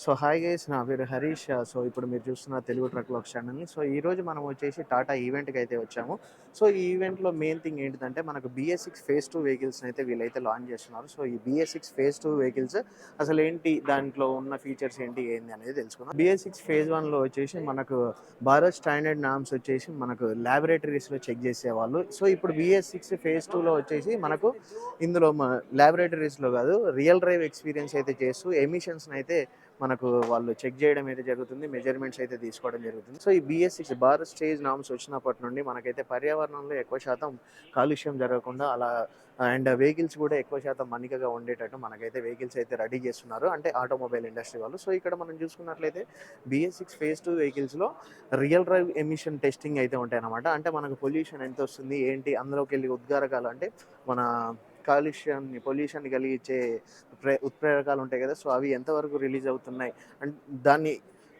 So hi guys, నా పేరు Harish. So ఇప్పుడు మీరు చూస్తున్న తెలుగు ట్రక్ బ్లాగ్ ఛానల్ని. సో ఈరోజు మనం వచ్చేసి టాటా ఈవెంట్కి అయితే వచ్చాము. సో ఈ ఈవెంట్లో మెయిన్ థింగ్ ఏంటిదంటే మనకు BS6 ఫేజ్ 2 వెహికల్స్ని అయితే వీళ్ళైతే లాంచ్ చేస్తున్నారు. సో ఈ BS6 ఫేజ్ 2 వెహికల్స్ అసలు ఏంటి, దాంట్లో ఉన్న ఫీచర్స్ ఏంటి అనేది తెలుసుకుందాం. BS6 ఫేజ్ 1లో వచ్చేసి మనకు భారత్ స్టాండర్డ్ నామ్స్ వచ్చేసి మనకు ల్యాబొరేటరీస్లో చెక్ చేసేవాళ్ళు. సో ఇప్పుడు BS6 ఫేజ్ 2లో వచ్చేసి మనకు ఇందులో ల్యాబొరేటరీస్లో కాదు, రియల్ డ్రైవ్ ఎక్స్పీరియన్స్ అయితే చేస్తూ ఎమిషన్స్ని అయితే మనకు వాళ్ళు చెక్ చేయడం అయితే జరుగుతుంది, మెజర్మెంట్స్ అయితే తీసుకోవడం జరుగుతుంది. సో ఈ BS6 భారత్ స్టేజ్ నామ్స్ వచ్చినప్పటి నుండి మనకైతే పర్యావరణంలో ఎక్కువ శాతం కాలుష్యం జరగకుండా అలా అండ్ వెహికల్స్ కూడా ఎక్కువ శాతం మన్నికగా ఉండేటట్టు మనకైతే వెహికల్స్ అయితే రెడీ చేస్తున్నారు, అంటే ఆటోమొబైల్ ఇండస్ట్రీ వాళ్ళు. సో ఇక్కడ మనం చూసుకున్నట్లయితే BS6 ఫేజ్ 2 వెహికల్స్లో రియల్ డ్రైవ్ ఎమిషన్ టెస్టింగ్ అయితే ఉంటాయి అన్నమాట. అంటే మనకు పొల్యూషన్ ఎంత వస్తుంది ఏంటి, అందులోకి వెళ్ళి ఉద్గారకాలు అంటే మన పొల్యూషన్ కలిగించే ఉత్ప్రేరకాలు ఉంటాయి కదా, సో అవి ఎంతవరకు రిలీజ్ అవుతున్నాయి అండ్ దాన్ని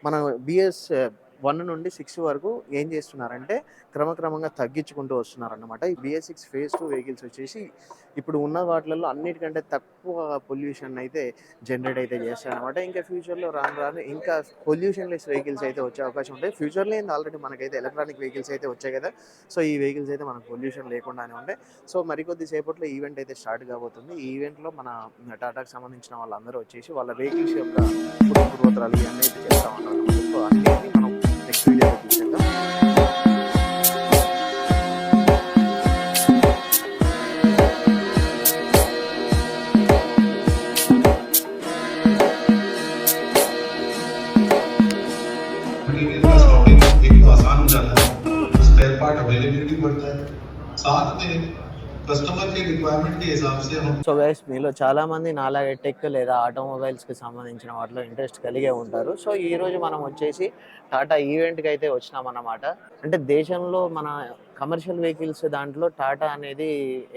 మన BS1 నుండి 6 వరకు ఏం చేస్తున్నారంటే క్రమక్రమంగా తగ్గించుకుంటూ వస్తున్నారన్నమాట. ఈ BS6 ఫేజ్ 2 వెహికల్స్ వచ్చేసి ఇప్పుడు ఉన్న వాటిలలో అన్నిటికంటే తక్కువ పొల్యూషన్ అయితే జనరేట్ అయితే చేస్తారనమాట. ఇంకా ఫ్యూచర్లో రాను రాను ఇంకా పొల్యూషన్ లెస్ వెహికల్స్ అయితే వచ్చే అవకాశం ఉంటాయి. ఫ్యూచర్లో ఏంది, ఆల్రెడీ మనకైతే ఎలక్ట్రానిక్ వెహికల్స్ అయితే వచ్చాయి కదా, సో ఈ వెహికల్స్ అయితే మనకు పొల్యూషన్ లేకుండానే ఉంటాయి. సో మరికొద్ది సేపట్లో ఈవెంట్ అయితే స్టార్ట్ కాబోతుంది. ఈ ఈవెంట్లో మన టాటాకి సంబంధించిన వాళ్ళందరూ వచ్చేసి వాళ్ళ వెహికల్స్ యొక్క పూర్వోత్తరాలు ఇవన్నీ అయితే చేస్తూ ఉంటారు. సో అన్నిటిని మనం నెక్స్ట్ వీడియోలో చూసేద్దాం. स्पेयर पार्ट अवेलेबिलिटी बढ़ता है, साथ में कस्टमर के रिक्वायरमेंट के हिसाब से हम సో గైస్, మీలో చాలా మంది నాలాగే టెక్ లేదా ఆటోమొబైల్స్కి సంబంధించిన వాటిలో ఇంట్రెస్ట్ కలిగే ఉంటారు. సో ఈ రోజు మనం వచ్చేసి టాటా ఈవెంట్కి అయితే వచ్చినామన్నమాట. అంటే దేశంలో మన కమర్షియల్ వెహికల్స్ దాంట్లో టాటా అనేది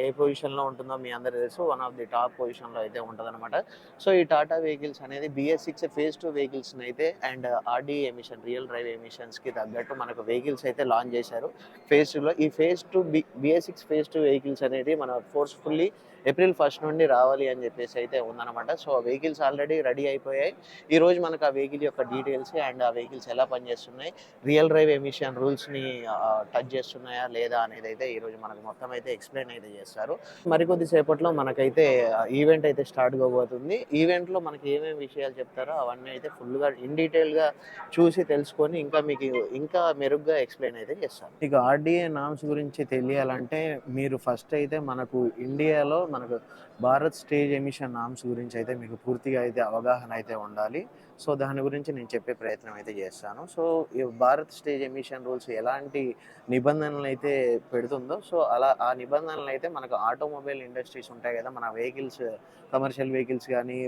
ఏ పొజిషన్లో ఉంటుందో మీ అందరికీ తెలుసు, వన్ ఆఫ్ ది టాప్ పొజిషన్లో అయితే ఉంటుందన్నమాట. సో ఈ టాటా వెహికల్స్ అనేది BS6 ఫేజ్ 2 వెహికల్స్ని అయితే and RDE emission real drive ఎమిషన్స్కి తగ్గట్టు మనకు వెహికల్స్ అయితే లాంచ్ చేశారు ఫేజ్ 2లో. ఈ ఫేజ్ 2 BS6 ఫేజ్ 2 వెహికల్స్ అనేది మన ఫోర్స్ఫుల్లీ ఏప్రిల్ 1 నుండి రావాలి అని చెప్పేసి అయితే ఉందన్నమాట. సో ఆ వెహికల్స్ ఆల్రెడీ రెడీ అయిపోయాయి. ఈరోజు మనకు ఆ వెహికల్ యొక్క డీటెయిల్స్ అండ్ ఆ వెహికల్స్ ఎలా పనిచేస్తున్నాయి, రియల్ డ్రైవ్ ఎమిషన్ రూల్స్ని టచ్ చేస్తున్నాయా లేదా అనేది అయితే ఈరోజు మనకు మొత్తం అయితే ఎక్స్ప్లెయిన్ అయితే చేస్తారు. మరికొద్ది సేపట్లో మనకైతే ఈవెంట్ అయితే స్టార్ట్ కాబోతుంది. ఈవెంట్లో మనకి ఏమేమి విషయాలు చెప్తారో అవన్నీ అయితే ఫుల్గా ఇన్ డీటెయిల్గా చూసి తెలుసుకొని ఇంకా మీకు ఇంకా మెరుగ్గా ఎక్స్ప్లెయిన్ అయితే చేస్తాను. ఇక RDA నామ్స్ గురించి తెలియాలంటే మీరు ఫస్ట్ అయితే మనకు ఇండియాలో మనకు భారత్ స్టేజ్ ఎమిషన్ నామ్స్ గురించి అయితే మీకు పూర్తిగా అయితే అవగాహన అయితే ఉండాలి. సో దాని గురించి నేను చెప్పే ప్రయత్నం అయితే చేస్తాను. సో ఈ భారత్ స్టేజ్ ఎమిషన్ రూల్స్ ఎలాంటి నిబంధనలు అయితే పెడుతుందో, సో అలా ఆ నిబంధనలు అయితే మనకు ఆటోమొబైల్ ఇండస్ట్రీస్ ఉంటాయి కదా, మన వెహికల్స్ కమర్షియల్ వెహికల్స్ కానీ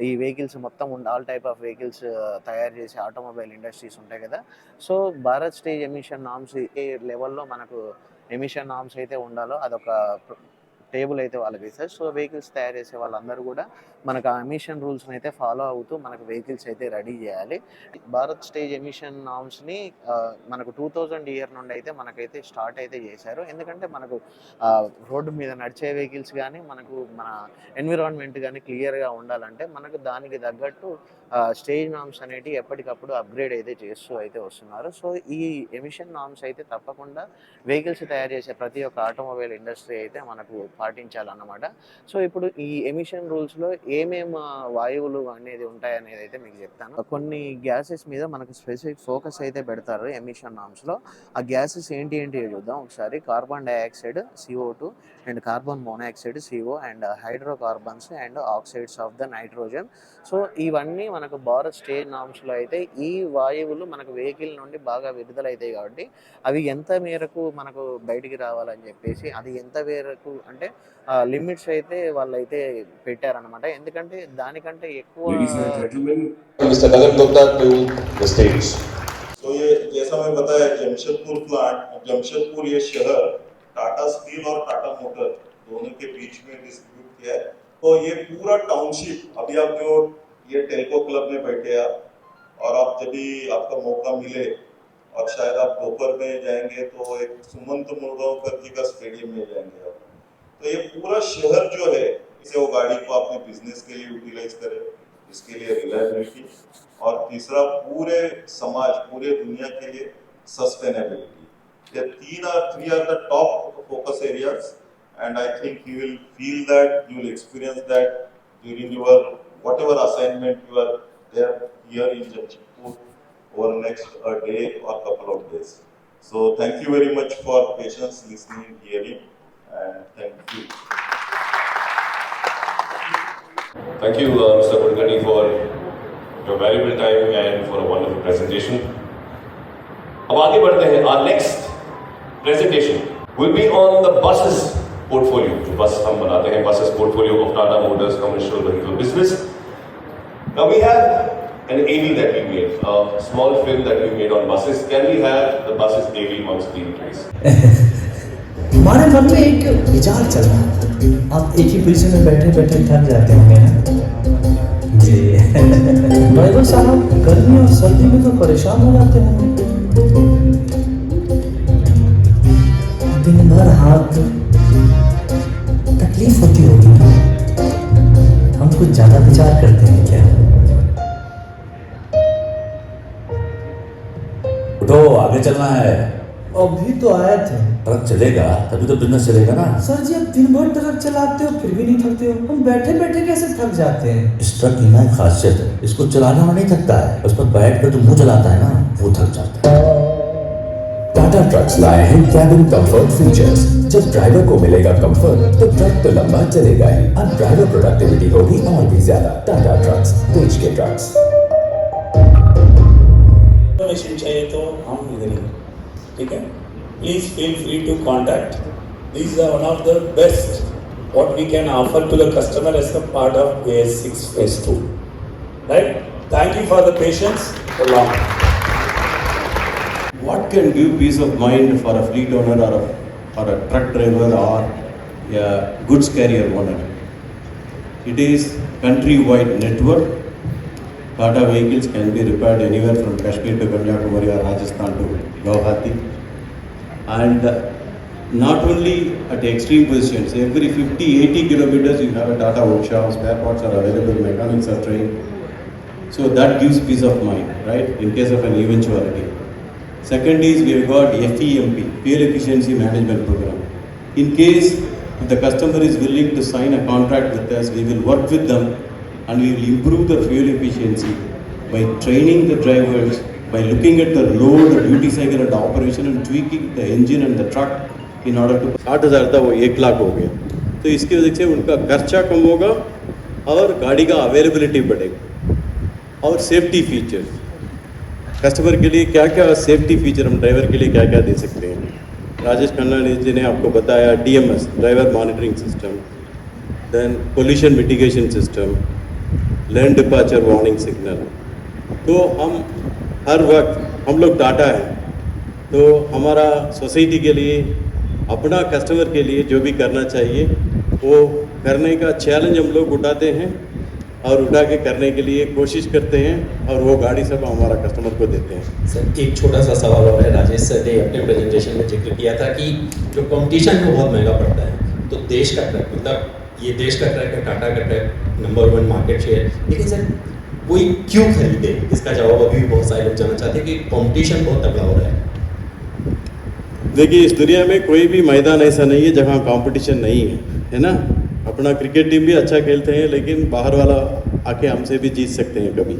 ఈ వెహికల్స్ మొత్తం ఆల్ టైప్ ఆఫ్ వెహికల్స్ తయారు చేసే ఆటోమొబైల్ ఇండస్ట్రీస్ ఉంటాయి కదా, so Bharat stage emission norms ఏ లెవెల్లో మనకు ఎమిషన్ నామ్స్ అయితే ఉండాలో అదొక టేబుల్ అయితే వాళ్ళకి ఇస్తారు. సో వెహికల్స్ తయారు చేసే వాళ్ళందరూ కూడా మనకు ఆ ఎమిషన్ రూల్స్ని అయితే ఫాలో అవుతూ మనకు వెహికల్స్ అయితే రెడీ చేయాలి. భారత్ స్టేజ్ ఎమిషన్ నామ్స్ని మనకు 2000 ఇయర్ నుండి అయితే మనకైతే స్టార్ట్ అయితే చేశారు. ఎందుకంటే మనకు రోడ్డు మీద నడిచే వెహికల్స్ కానీ మనకు మన ఎన్విరాన్మెంట్ కానీ క్లియర్గా ఉండాలంటే మనకు దానికి తగ్గట్టు స్టేజ్ నామ్స్ అనేవి ఎప్పటికప్పుడు అప్గ్రేడ్ అయితే చేస్తూ అయితే వస్తున్నారు. సో ఈ ఎమిషన్ నామ్స్ అయితే తప్పకుండా వెహికల్స్ తయారు చేసే ప్రతి ఒక్క ఆటోమొబైల్ ఇండస్ట్రీ అయితే మనకు పాటించాలన్నమాట. సో ఇప్పుడు ఈ ఎమిషన్ రూల్స్లో ఏమేమి వాయువులు అనేది ఉంటాయి అనేది అయితే మీకు చెప్తాను. కొన్ని గ్యాసెస్ మీద మనకు స్పెసిఫిక్ ఫోకస్ అయితే పెడతారు ఎమిషన్ నామ్స్లో. ఆ గ్యాసెస్ ఏంటి చూద్దాం ఒకసారి. Carbon dioxide CO2 and carbon monoxide CO and hydrocarbons and oxides of the nitrogen. So ఇవన్నీ మనకు భారత్ స్టేజ్ నామ్స్లో అయితే ఈ వాయువులు మనకు వెహికల్ నుండి బాగా విడుదలవుతాయి కాబట్టి అవి ఎంత మేరకు మనకు బయటికి రావాలని చెప్పేసి అది ఎంత మేరకు అంటే లిమిట్స్ అయితే వాళ్ళైతే పెట్టారనమాట. ఎందుకంటే దానికంటే ఎక్కువ Mr. Nagar Gupta to the stage. तो ये जैसा मैं बताया जमशेदपुर प्लांट, जमशेदपुर ये शहर टाटा स्टील और टाटा मोटर दोनों के बीच में डिस्ट्रीब्यूट किया है। तो ये पूरा टाउनशिप, अभी आप जो ये टेल्को क्लब में बैठे आप, और आप जब भी आपका मौका मिले और शायद आप दोपहर में जाएंगे तो एक सुमंत मुर्गांवकर जी का स्टेडियम में जाएंगे आप, तो ये पूरा शहर जो है इसे वो गाड़ी को अपने बिजनेस के लिए यूटिलाइज करे, इसके लिए रिलायबिलिटी, और तीसरा पूरे समाज, पूरे दुनिया के लिए सस्टेनेबिलिटी। ये three are the top focus areas, and I think you will feel that, you will experience that during your whatever assignment you are there here in Jamshedpur over next day or couple of days. So thank you very much for patience, listening, hearing, and thank you. Thank you, Mr. Kulkarni, for your valuable time and for a wonderful presentation. अब आगे बढ़ते हैं. Our next presentation will be on the buses portfolio. जो बस हम बनाते हैं, buses portfolio of Tata Motors Commercial Vehicle Business. Now we have an AV that we made, a small film that we made on buses. Can we have the buses AV on screen, please? हमारे मन में एक विचार चल रहा है, आप एक ही पोजीशन में बैठे बैठे थक जाते होंगे ना जी। ड्राइवर साहब गर्मी और सर्दी में तो परेशान हो जाते होंगे, दिन भर हाथ तकलीफ होती होगी ना। हम कुछ ज्यादा विचार करते हैं क्या? उठो, आगे चलना है। अभी तो आए थे। ट्रक चलेगा तभी तो बिजनेस चलेगा ना। सर जी, अब दिन भर ट्रक चलाते हो फिर भी नहीं थकते हो, हम बैठे बैठे कैसे थक जाते हैं? इस ट्रक की ना एक खासियत है, इसको चलाने में नहीं थकता है, उस पर बैठ कर जो मुंह चलाता है ना, वो थक जाता है। टाटा ट्रक्स लाए हैं कैबिन कंफर्ट फीचर्स। जब ड्राइवर को मिलेगा कंफर्ट तो ट्रक तो लंबा चलेगा ही, अब ड्राइवर प्रोडक्टिविटी होगी और भी ज्यादा। टाटा ट्रक्स, देश के ट्रक्स। इन्फॉर्मेशन चाहिए तो हम इधर ही, ठीक है? Please feel free to contact. These are one of the best what we can offer to the customer as a part of AS6 Phase 2. Right? Thank you for the patience for long. What can give peace of mind for a fleet owner or a truck driver or a goods carrier owner? It is countrywide network. Tata vehicles can be repaired anywhere from Kashmir to Kanyakumari or Rajasthan to Guwahati. And not only at extreme positions, every 50-80 kilometers you have a Tata workshop, spare parts are available, mechanics are trained. So that gives peace of mind, right, in case of an eventuality. Second is we have got FEMP, Fuel Efficiency Management Program. In case if the customer is willing to sign a contract with us, we will work with them and we will improve the fuel efficiency by training the drivers, by looking at the load, the duty cycle and operation and tweaking the engine and the truck in order to 60,000 था वो 1 लाख हो गया। तो इसकी वजह से उनका खर्चा कम होगा और गाड़ी का अवेलेबिलिटी बढ़ेगा। और सेफ्टी फीचर्स, कस्टमर के लिए क्या क्या सेफ्टी फीचर हम ड्राइवर के लिए क्या क्या दे सकते हैं? राजेश खन्ना जी ने आपको बताया DMS, driver monitoring system, then pollution mitigation system, lane departure warning signal. तो हम हर वक्त, हम लोग टाटा है तो हमारा सोसाइटी के लिए, अपना कस्टमर के लिए जो भी करना चाहिए वो करने का चैलेंज हम लोग उठाते हैं और उठा के करने के लिए कोशिश करते हैं और वो गाड़ी सब हमारा कस्टमर को देते हैं। सर एक छोटा सा सवाल और है, राजेश सर ने अपने प्रेजेंटेशन में जिक्र किया था कि जो कंपटीशन है वो बहुत महंगा पड़ता है, तो देश का ट्रक, मतलब ये देश का ट्रक है, टाटा का ट्रक नंबर 1 मार्केट शेयर, लेकिन सर कोई क्यों खरीदे? इसका जवाब अभी भी बहुत सारे लोग जानना चाहते हैं कि कंपटीशन बहुत तगड़ा हो रहा है। देखिए, इस दुनिया में कोई भी मैदान ऐसा नहीं है जहाँ कंपटीशन नहीं है ना? अपना क्रिकेट टीम भी अच्छा खेलते हैं लेकिन बाहर वाला आके हमसे भी जीत सकते हैं कभी।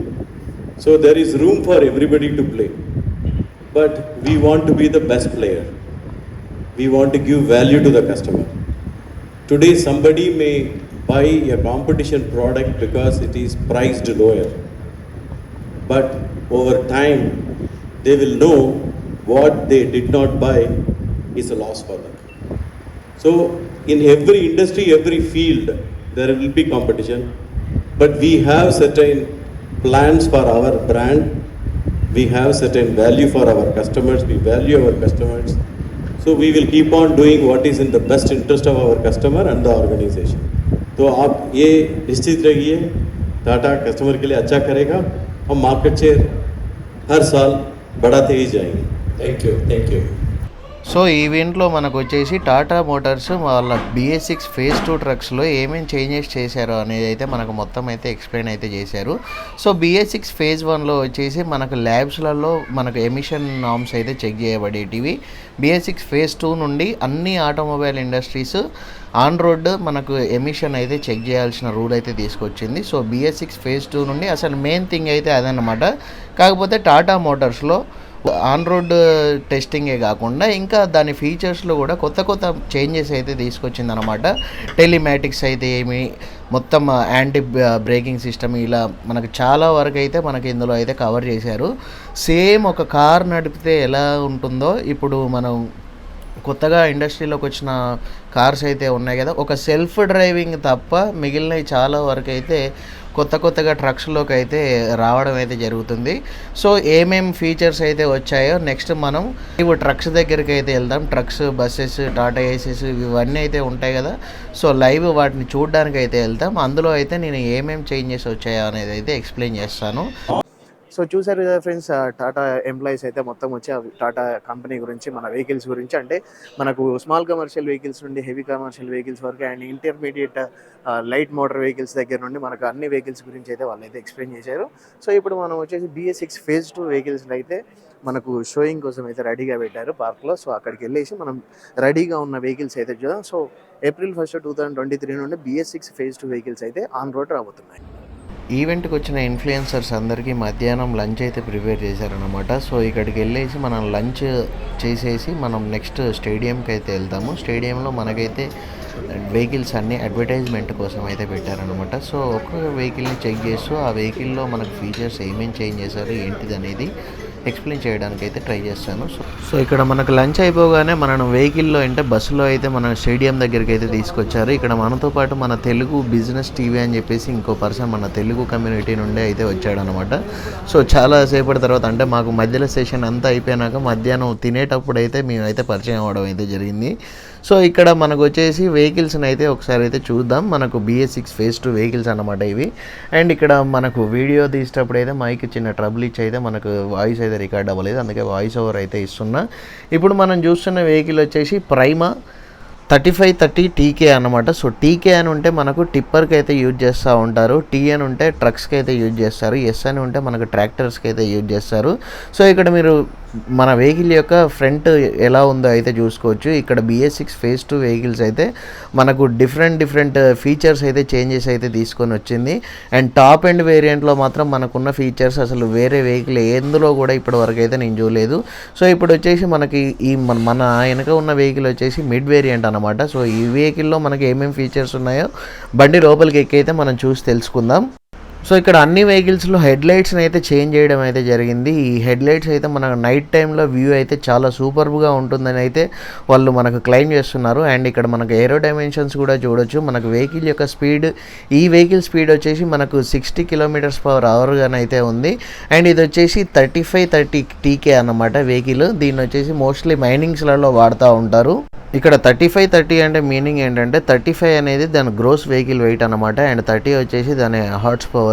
So there is room for everybody to play, but we want to be the best player, we want to give value to the customer. Today somebody may buy a competition product because it is priced lower, but over time they will know what they did not buy is a loss for them. So in every industry, every field, there will be competition, but we have certain plans for our brand, we have certain value for our customers, we value our customers, so we will keep on doing what is in the best interest of our customer and the organization. तो आप ये निश्चित रहिए, Tata customer के लिए अच्छा करेगा, हम मार्केट शेयर हर साल बढ़ाते ही जाएंगे। Thank you. సో ఈవెంట్లో మనకు వచ్చేసి టాటా మోటార్స్ వాళ్ళ BS6 ఫేజ్ 2 ట్రక్స్లో ఏమేమి చేంజెస్ చేశారో అనేది అయితే మనకు మొత్తం అయితే ఎక్స్ప్లెయిన్ అయితే చేశారు. సో BS6 ఫేజ్ 1లో వచ్చేసి మనకు ల్యాబ్స్లలో మనకు ఎమిషన్ నామ్స్ అయితే చెక్ చేయబడేటివి. BS6 ఫేజ్ 2 నుండి అన్ని ఆటోమొబైల్ ఇండస్ట్రీస్ ఆన్ రోడ్ మనకు ఎమిషన్ అయితే చెక్ చేయాల్సిన రూల్ అయితే తీసుకొచ్చింది. సో BS6 ఫేజ్ 2 నుండి అసలు మెయిన్ థింగ్ అయితే అదనమాట. కాకపోతే టాటా మోటార్స్లో ఆన్ రోడ్ టెస్టింగే కాకుండా ఇంకా దాని ఫీచర్స్లో కూడా కొత్త కొత్త చేంజెస్ అయితే తీసుకొచ్చిందనమాట. టెలిమాటిక్స్ అయితే ఏమి, మొత్తం యాంటీ బ్రేకింగ్ సిస్టమ్, ఇలా మనకు చాలా వరకు అయితే మనకి ఇందులో అయితే కవర్ చేశారు. సేమ్ ఒక కార్ నడిపితే ఎలా ఉంటుందో ఇప్పుడు మనం కొత్తగా ఇండస్ట్రీలోకి వచ్చిన కార్స్ అయితే ఉన్నాయి కదా, ఒక సెల్ఫ్ డ్రైవింగ్ తప్ప మిగిలినవి చాలా వరకు అయితే కొత్తగా ట్రక్స్లోకి అయితే రావడం అయితే జరుగుతుంది. సో ఏమేం ఫీచర్స్ అయితే వచ్చాయో నెక్స్ట్ మనం ఇప్పుడు ట్రక్స్ దగ్గరికి అయితే వెళ్దాం. ట్రక్స్, బస్సెస్, టాటా ఏసీస్ ఇవన్నీ అయితే ఉంటాయి కదా, సో లైవ్ వాటిని చూడడానికి అయితే వెళ్తాం. అందులో అయితే నేను ఏమేం చేంజెస్ వచ్చాయో అనేది అయితే ఎక్స్ప్లెయిన్ చేస్తాను. సో చూసారు కదా ఫ్రెండ్స్, టాటా ఎంప్లాయీస్ అయితే మొత్తం వచ్చి టాటా కంపెనీ గురించి, మన వెహికల్స్ గురించి, అంటే మనకు స్మాల్ కమర్షియల్ వెహికల్స్ నుండి హెవీ కమర్షియల్ వెహికల్స్ వరకు and intermediate light motor vehicles దగ్గర నుండి మనకు అన్ని వెహికల్స్ గురించి అయితే వాళ్ళు అయితే ఎక్స్ప్లెయిన్ చేశారు. సో ఇప్పుడు మనం వచ్చేసి BS6 ఫేజ్ 2 వెహికల్స్ అయితే మనకు షోయింగ్ కోసం అయితే రెడీగా పెట్టారు పార్క్లో. సో అక్కడికి వెళ్ళేసి మనం రెడీగా ఉన్న వెహికల్స్ అయితే చూద్దాం. సో April 1, 2023 నుండి BS6 ఫేజ్ 2 వెహికల్స్ అయితే ఆన్ రోడ్ రాబోతున్నాయి. ఈవెంట్కి వచ్చిన ఇన్ఫ్లుయెన్సర్స్ అందరికీ మధ్యాహ్నం లంచ్ అయితే ప్రిపేర్ చేశారనమాట. సో ఇక్కడికి వెళ్ళేసి మనం లంచ్ చేసేసి మనం నెక్స్ట్ స్టేడియంకి అయితే వెళ్తాము. స్టేడియంలో మనకైతే వెహికల్స్ అన్నీ అడ్వర్టైజ్మెంట్ కోసం అయితే పెట్టారనమాట. సో ఒక్కొక్క వెహికల్ని చెక్ చేస్తూ ఆ వెహికల్లో మనకు ఫీచర్స్ ఏమేమి చేంజ్ చేశారు ఏంటిది అనేది ఎక్స్ప్లెయిన్ చేయడానికి అయితే ట్రై చేస్తాను. సో ఇక్కడ మనకు లంచ్ అయిపోగానే మనం వెహికల్లో అంటే బస్సులో అయితే మన స్టేడియం దగ్గరికి అయితే తీసుకొచ్చారు. ఇక్కడ మనతో పాటు మన తెలుగు బిజినెస్ టీవీ అని చెప్పేసి ఇంకో పర్సన్ మన తెలుగు కమ్యూనిటీ నుండి అయితే వచ్చాడనమాట. సో చాలా సేపటి తర్వాత అంటే మాకు మధ్యలో సెషన్ అంతా అయిపోయినాక మధ్యాహ్నం తినేటప్పుడు అయితే మేమైతే పరిచయం అవ్వడం అయితే జరిగింది. సో ఇక్కడ మనకు వచ్చేసి వెహికల్స్ని అయితే ఒకసారి అయితే చూద్దాం. మనకు BS6 ఫేజ్ 2 వెహికల్స్ అన్నమాట ఇవి. అండ్ ఇక్కడ మనకు వీడియో తీసేటప్పుడు అయితే మైక్ చిన్న ట్రబుల్ ఇచ్చి అయితే మనకు వాయిస్ అయితే రికార్డ్ అవ్వలేదు, అందుకే వాయిస్ ఓవర్ అయితే ఇస్తున్నా. ఇప్పుడు మనం చూస్తున్న వెహికల్ వచ్చేసి ప్రైమా 3530 TK అన్నమాట. సో TK అని ఉంటే మనకు టిప్పర్కి అయితే యూజ్ చేస్తూ ఉంటారు, T అని ఉంటే ట్రక్స్కి అయితే యూజ్ చేస్తారు, S అని ఉంటే మనకు ట్రాక్టర్స్కి అయితే యూజ్ చేస్తారు. సో ఇక్కడ మీరు మన వెహికల్ యొక్క ఫ్రంట్ ఎలా ఉందో అయితే చూసుకోవచ్చు. ఇక్కడ BS6 ఫేజ్ 2 వెహికల్స్ అయితే మనకు డిఫరెంట్ ఫీచర్స్ అయితే చేంజెస్ అయితే తీసుకొని వచ్చింది. అండ్ టాప్ ఎండ్ వేరియంట్లో మాత్రం మనకున్న ఫీచర్స్ అసలు వేరే వెహికల్ ఎందులో కూడా ఇప్పటి వరకు అయితే నేను చూడలేదు. సో ఇప్పుడు వచ్చేసి మనకి ఈ మన వెనక ఉన్న వెహికల్ వచ్చేసి మిడ్ వేరియంట్ అనమాట. సో ఈ వెహికల్లో మనకి ఏమేమి ఫీచర్స్ ఉన్నాయో బండి లోపలికి ఎక్కి అయితే మనం చూసి తెలుసుకుందాం. సో ఇక్కడ అన్ని వెహికల్స్లో హెడ్లైట్స్ని అయితే చేంజ్ చేయడం అయితే జరిగింది. ఈ హెడ్లైట్స్ అయితే మనకు నైట్ టైంలో వ్యూ అయితే చాలా సూపర్గా ఉంటుందని అయితే వాళ్ళు మనకు క్లెయిమ్ చేస్తున్నారు. అండ్ ఇక్కడ మనకు ఏరో డైమెన్షన్స్ కూడా చూడొచ్చు. మనకు వెహికల్ యొక్క స్పీడ్, ఈ వెహికల్ స్పీడ్ వచ్చేసి మనకు 60 km/h అయితే ఉంది. అండ్ ఇది వచ్చేసి 3530 TK అన్నమాట వెహికల్. దీన్ని వచ్చేసి మోస్ట్లీ మైనింగ్స్లలో వాడుతూ ఉంటారు. ఇక్కడ 3530 అంటే మీనింగ్ ఏంటంటే 35 అనేది దాని గ్రోస్ వెహికల్ వెయిట్ అనమాట, అండ్ 30 వచ్చేసి దాని హార్స్ పవర్.